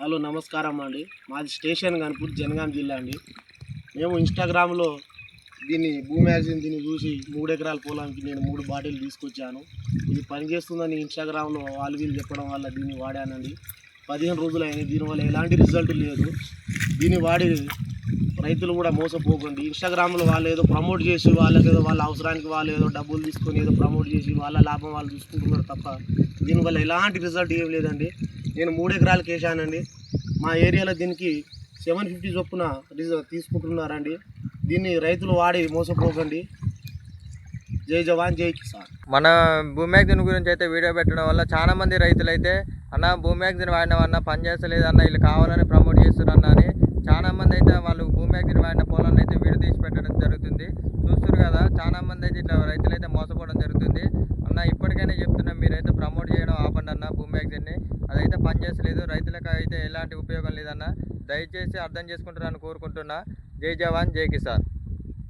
Hello నమస్కారం అండి. మాది స్టేషన్ గన్పూర్ జనగాం జిల్లా అండి. మేము ఇన్స్టాగ్రామ్లో భూమి మ్యాగజైన్ దీన్ని చూసి 3 ఎకరాల పొలానికి నేను 3 బాటిల్ తీసుకొచ్చాను. ఇది పనిచేస్తుందని ఇన్స్టాగ్రామ్లో వాళ్ళు వీళ్ళు చెప్పడం వల్ల దీన్ని వాడానండి. 15 రోజులైంది. దీనివల్ల ఎలాంటి రిజల్ట్ లేదు. దీన్ని వాడి రైతులు కూడా మోసపోకండి. ఇన్స్టాగ్రామ్లో వాళ్ళు ఏదో ప్రమోట్ చేసి వాళ్ళ అవసరానికి వాళ్ళు ఏదో డబ్బులు తీసుకొని ఏదో ప్రమోట్ చేసి వాళ్ళ లాభం వాళ్ళు చూసుకుంటున్నారు తప్ప దీనివల్ల ఎలాంటి రిజల్ట్ ఏం లేదండి. నేను 3 ఎకరాలకు వేసానండి. మా ఏరియాలో దీనికి 750 చొప్పున తీసుకుంటున్నారండి. దీన్ని రైతులు వాడి మోసపోకండి. జై జవాన్ జై కిసాన్. మన భూమి మ్యాగజైన్ గురించి అయితే వీడియో పెట్టడం వల్ల చాలా మంది రైతులు అయితే అన్న భూమి మ్యాగజైన్ వాడినవన్న పని చేస్తలేదన్న వీళ్ళు కావాలని ప్రమోట్ చేస్తున్నారన్న అని చాలా మంది అయితే వాళ్ళు భూమి మ్యాగజైన్ వాడిన పొలాన్ని అయితే వీడియో తీసి పెట్టడం జరుగుతుంది. చూస్తారు కదా, చాలా మంది అయితే ఇట్లా రైతులు అయితే మోసపోవడం జరుగుతుంది. అన్న ఇప్పటికైనా చెప్తున్నా, మీరైతే ప్రమోట్ చేయడం ఆపండి అన్న భూమి మ్యాగజైన్ని. అదైతే పని చేస్తలేదు, రైతులకు అయితే ఎలాంటి ఉపయోగం లేదన్న. దయచేసి అర్థం చేసుకుంటారని కోరుకుంటున్నా. జై జవాన్ జై కిసాన్.